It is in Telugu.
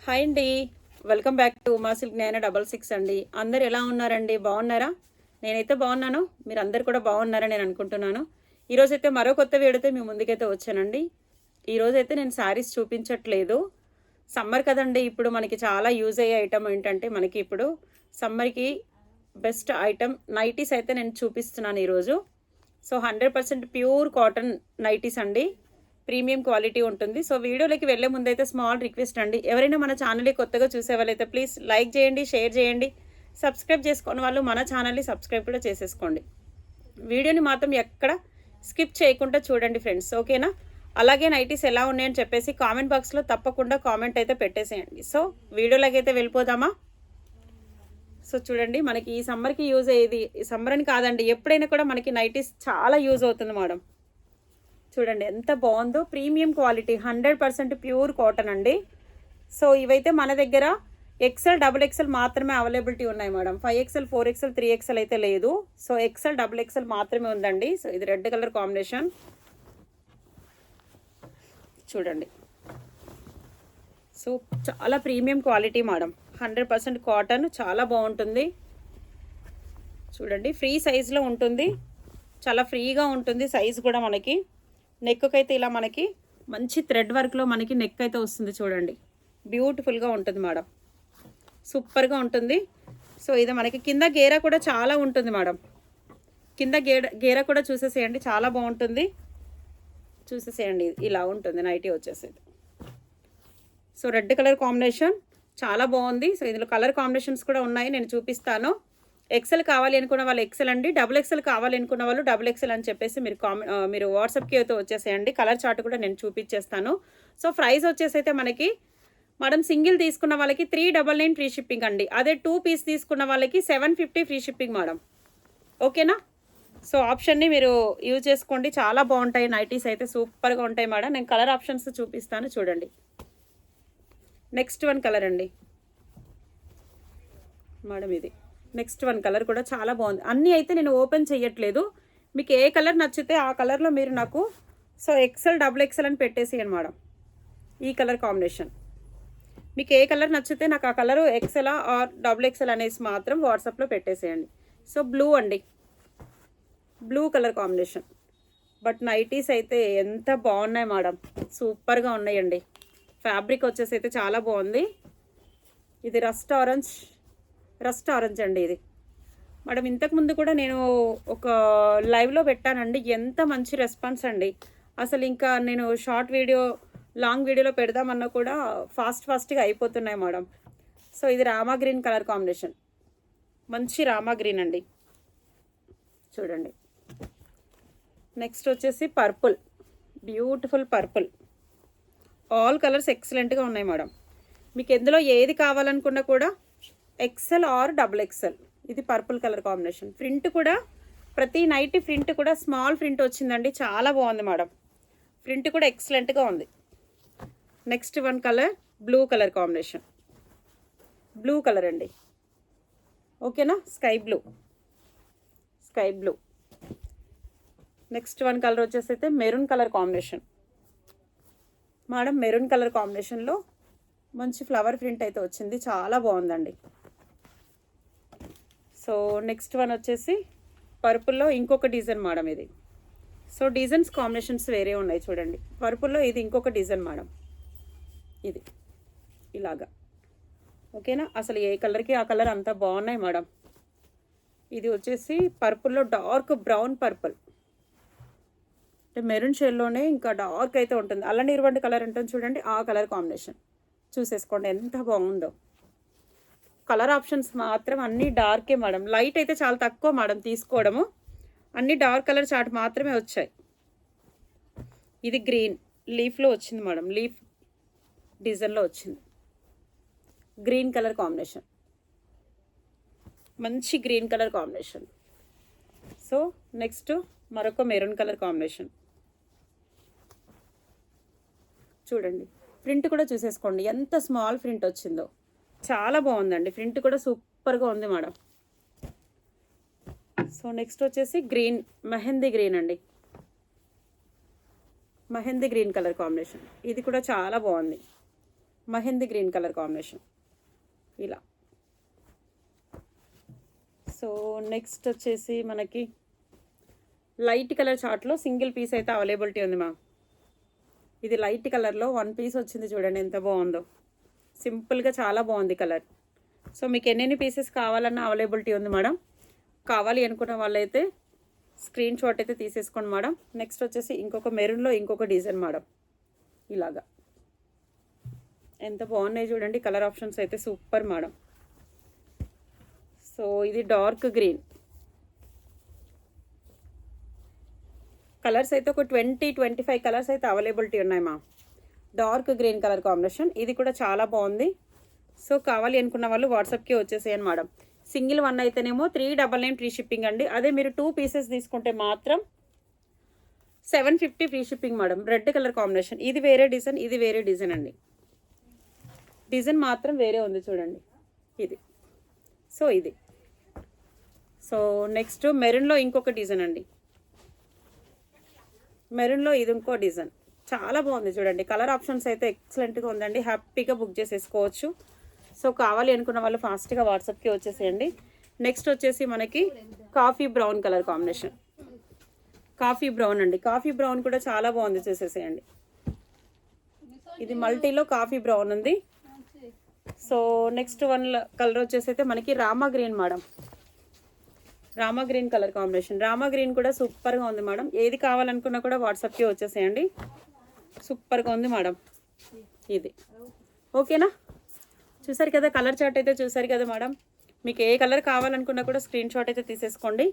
హాయ్ అండి. Welcome back to Uma silk 966 అండి. అందరు ఎలా ఉన్నారండి? బాగున్నారా? నేనైతే బాగున్నాను. మీరు అందరు కూడా బాగున్నారని నేను అనుకుంటున్నాను. ఈరోజైతే మరో కొత్త వీడియోతో మీ ముందుకైతే వచ్చానండి. ఈరోజైతే నేను శారీస్ చూపించట్లేదు. సమ్మర్ కదండి, ఇప్పుడు మనకి చాలా యూజ్ అయ్యే ఐటమ్ ఏంటంటే మనకి ఇప్పుడు సమ్మర్కి బెస్ట్ ఐటమ్ నైటీస్ అయితే నేను చూపిస్తున్నాను ఈరోజు. సో 100% ప్యూర్ కాటన్ నైటీస్ అండి. ప్రీమియం క్వాలిటీ ఉంటుంది. సో వీడియోలోకి వెళ్ళే ముందైతే స్మాల్ రిక్వెస్ట్ అండి, ఎవరైనా మన ఛానల్ని కొత్తగా చూసే వాళ్ళైతే ప్లీజ్ లైక్ చేయండి, షేర్ చేయండి. సబ్స్క్రైబ్ చేసుకున్న వాళ్ళు మన ఛానల్ని సబ్స్క్రైబ్ కూడా చేసేసుకోండి. వీడియోని మాత్రం ఎక్కడ స్కిప్ చేయకుండా చూడండి ఫ్రెండ్స్, ఓకేనా? అలాగే నైటీస్ ఎలా ఉన్నాయని చెప్పేసి కామెంట్ బాక్స్లో తప్పకుండా కామెంట్ అయితే పెట్టేసేయండి. సో వీడియోలోకి అయితే వెళ్ళిపోదామా? సో చూడండి, మనకి ఈ సమ్మర్కి యూజ్ అయ్యేది, సమ్మర్ అని కాదండి, ఎప్పుడైనా కూడా మనకి నైటీస్ చాలా యూజ్ అవుతుంది మేడం. చూడండి ఎంత బాగుందో, ప్రీమియం క్వాలిటీ 100% ప్యూర్ కాటన్ అండి. సో ఇవైతే మన దగ్గర ఎక్సెల్ డబుల్ ఎక్సెల్ మాత్రమే అవైలబిలిటీ ఉన్నాయి మేడం. 5XL 4XL 3XL అయితే లేదు. సో ఎక్సెల్ డబుల్ ఎక్సెల్ మాత్రమే ఉందండి. సో ఇది రెడ్ కలర్ కాంబినేషన్ చూడండి. సో చాలా ప్రీమియం క్వాలిటీ మేడం, 100% కాటన్, చాలా బాగుంటుంది. చూడండి ఫ్రీ సైజులో ఉంటుంది, చాలా ఫ్రీగా ఉంటుంది సైజ్ కూడా. మనకి నెక్ అయితే ఇలా మనకి మంచి థ్రెడ్ వర్క్లో మనకి నెక్ అయితే వస్తుంది చూడండి. బ్యూటిఫుల్గా ఉంటుంది మేడం, సూపర్గా ఉంటుంది. సో ఇది మనకి కింద గేరా కూడా చాలా ఉంటుంది మేడం. కింద గేరా కూడా చూసేసేయండి, చాలా బాగుంటుంది. చూసేసేయండి, ఇలా ఉంటుంది నైటీ వచ్చేసేది. సో రెడ్ కలర్ కాంబినేషన్ చాలా బాగుంది. సో ఇందులో కలర్ కాంబినేషన్స్ కూడా ఉన్నాయి, నేను చూపిస్తాను. ఎక్సెల్ కావాలి అనుకున్న వాళ్ళు ఎక్సెల్ అండి, డబుల్ ఎక్సెల్ కావాలి అనుకున్న వాళ్ళు డబుల్ ఎక్సెల్ అని చెప్పేసి మీరు వాట్సాప్కి అయితే వచ్చేసేయండి. కలర్ చార్ట్ కూడా నేను చూపించేస్తాను. సో ప్రైస్ వచ్చేసి అయితే మనకి మేడం సింగిల్ తీసుకున్న వాళ్ళకి 399 ఫ్రీ షిప్పింగ్ అండి. అదే 2 పీస్ తీసుకున్న వాళ్ళకి 750 ఫ్రీ షిప్పింగ్ మేడం, ఓకేనా? సో ఆప్షన్ని మీరు యూజ్ చేసుకోండి, చాలా బాగుంటాయి నైటీస్ అయితే, సూపర్గా ఉంటాయి మేడం. నేను కలర్ ఆప్షన్స్ చూపిస్తాను చూడండి. నెక్స్ట్ వన్ కలర్ అండి మేడం, ఇది నెక్స్ట్ వన్ కలర్ కూడా చాలా బాగుంది. అన్నీ అయితే నేను ఓపెన్ చేయట్లేదు, మీకు ఏ కలర్ నచ్చితే ఆ కలర్లో మీరు నాకు సో ఎక్సెల్ డబుల్ ఎక్సెల్ అని పెట్టేసేయండి మేడం. ఈ కలర్ కాంబినేషన్ మీకు ఏ కలర్ నచ్చితే నాకు ఆ colour XL or double XL అనేసి మాత్రం వాట్సాప్లో పెట్టేసేయండి. సో బ్లూ అండి, blue colour combination. But nighties అయితే ఎంత బాగున్నాయి మేడం, సూపర్గా ఉన్నాయండి. ఫ్యాబ్రిక్ వచ్చేసి అయితే చాలా బాగుంది. ఇది రస్ట్ ఆరెంజ్ అండి ఇది మేడం. ఇంతకుముందు కూడా నేను ఒక లైవ్లో పెట్టానండి, ఎంత మంచి రెస్పాన్స్ అండి. అసలు ఇంకా నేను షార్ట్ వీడియో లాంగ్ వీడియోలో పెడదామన్నా కూడా ఫాస్ట్గా అయిపోతున్నాయి మేడం. సో ఇది రామా గ్రీన్ కలర్ కాంబినేషన్, మంచి రామా గ్రీన్ అండి చూడండి. నెక్స్ట్ వచ్చేసి purple, beautiful purple. All colours ఎక్సలెంట్గా ఉన్నాయి మేడం. మీకు ఎందులో ఏది కావాలనుకున్నా కూడా ఎక్సెల్ ఆర్ డబుల్ ఎక్సెల్. ఇది పర్పుల్ కలర్ కాంబినేషన్. ప్రింట్ కూడా ప్రతి నైటీ ప్రింట్ కూడా స్మాల్ ప్రింట్ వచ్చిందండి, చాలా బాగుంది మేడం. ప్రింట్ కూడా ఎక్సలెంట్గా ఉంది. Next one colour blue colour combination, blue colour అండి, ఓకేనా? Sky blue. Next one colour వచ్చేసి అయితే maroon colour combination madam. Maroon colour కాంబినేషన్లో మంచి ఫ్లవర్ ప్రింట్ అయితే వచ్చింది, చాలా బాగుందండి. సో నెక్స్ట్ వన్ వచ్చేసి పర్పుల్లో ఇంకొక డిజైన్ మేడం ఇది. సో డిజైన్స్ కాంబినేషన్స్ వేరే ఉన్నాయి చూడండి. పర్పుల్లో ఇది ఇంకొక డిజైన్ మేడం, ఇది ఇలాగా, ఓకేనా? అసలు ఏ కలర్కి ఆ కలర్ అంతా బాగున్నాయి మేడం. ఇది వచ్చేసి పర్పుల్లో డార్క్ బ్రౌన్ పర్పుల్, అంటే మెరూన్ షేడ్లోనే ఇంకా డార్క్ అయితే ఉంటుంది. అల్ల నీరువంటి కలర్ ఉంటుంది చూడండి, ఆ కలర్ కాంబినేషన్ చూసేసుకోండి ఎంత బాగుందో. కలర్ ఆప్షన్స్ మాత్రం అన్నీ డార్కే మేడం, లైట్ అయితే చాలా తక్కువ మేడం తీసుకోవడము, అన్నీ డార్క్ కలర్ చార్ట్ మాత్రమే వచ్చాయి. ఇది గ్రీన్ లీఫ్లో వచ్చింది మేడం, లీఫ్ డిజైన్లో వచ్చింది. గ్రీన్ కలర్ కాంబినేషన్, మంచి green colour combination. So next మరొక మెరూన్ కలర్ కాంబినేషన్ చూడండి. ప్రింట్ కూడా చూసేసుకోండి ఎంత స్మాల్ ప్రింట్ వచ్చిందో, చాలా బాగుందండి. ప్రింట్ కూడా సూపర్గా ఉంది మేడం. సో నెక్స్ట్ వచ్చేసి గ్రీన్, మెహందీ గ్రీన్ అండి, మెహందీ గ్రీన్ కలర్ కాంబినేషన్. ఇది కూడా చాలా బాగుంది. మహందీ గ్రీన్ కలర్ కాంబినేషన్ ఇలా. సో నెక్స్ట్ వచ్చేసి మనకి లైట్ కలర్ చార్ట్లో సింగిల్ పీస్ అయితే అవైలబిలిటీ ఉంది మ్యామ్. ఇది లైట్ కలర్లో 1 పీస్ వచ్చింది చూడండి ఎంత బాగుందో. సింపుల్గా చాలా బాగుంది కలర్. సో మీకు ఎన్నెన్ని పీసెస్ కావాలన్నా అవైలబిలిటీ ఉంది మేడం. కావాలి అనుకున్న వాళ్ళైతే స్క్రీన్ షాట్ అయితే తీసేసుకోండి మేడం. నెక్స్ట్ వచ్చేసి ఇంకొక మెరూన్లో ఇంకొక డిజైన్ మేడం. ఇలాగా ఎంత బాగున్నాయి చూడండి కలర్ ఆప్షన్స్ అయితే సూపర్ మేడం. సో ఇది డార్క్ గ్రీన్ కలర్స్ అయితే ఒక 20-25 కలర్స్ అయితే అవైలబిలిటీ ఉన్నాయి మా. డార్క్ గ్రీన్ కలర్ కాంబినేషన్ ఇది కూడా చాలా బాగుంది. సో కావాలి అనుకున్న వాళ్ళు వాట్సాప్కి వచ్చేసేయండి మేడం. సింగిల్ 1 అయితేనేమో 399 ఫ్రీ షిప్పింగ్ అండి. అదే మీరు 2 పీసెస్ తీసుకుంటే మాత్రం 750 free shipping madam. Red colour combination ఇది వేరే డిజైన్, ఇది వేరే డిజైన్ అండి. డిజైన్ మాత్రం వేరే ఉంది చూడండి ఇది. సో ఇది. సో నెక్స్ట్ మెరూన్లో ఇంకొక డిజైన్ అండి. మెరూన్లో ఇది ఇంకో డిజైన్ చాలా బాగుంది చూడండి. కలర్ ఆప్షన్స్ అయితే ఎక్సలెంట్గా ఉందండి. హ్యాపీగా బుక్ చేసేసుకోవచ్చు. సో కావాలి అనుకున్న వాళ్ళు ఫాస్ట్గా వాట్సాప్కి వచ్చేసేయండి. నెక్స్ట్ వచ్చేసి మనకి coffee brown colour combination. Coffee brown అండి. కాఫీ బ్రౌన్ కూడా చాలా బాగుంది చూసేసేయండి. ఇది మల్టీలో కాఫీ బ్రౌన్ ఉంది. సో నెక్స్ట్ వన్ కలర్ వచ్చేసి అయితే మనకి Rama green madam. Rama green colour combination. Rama green కూడా సూపర్గా ఉంది మేడం. ఏది కావాలనుకున్నా కూడా వాట్సాప్కి వచ్చేసేయండి. సూపర్గా ఉంది మేడం ఇది. ఓకేనా, చూసారు కదా కలర్ చార్ట్ అయితే చూసారు కదా మేడం. మీకు ఏ కలర్ కావాలనుకున్నా కూడా స్క్రీన్ షాట్ అయితే తీసేసుకోండి.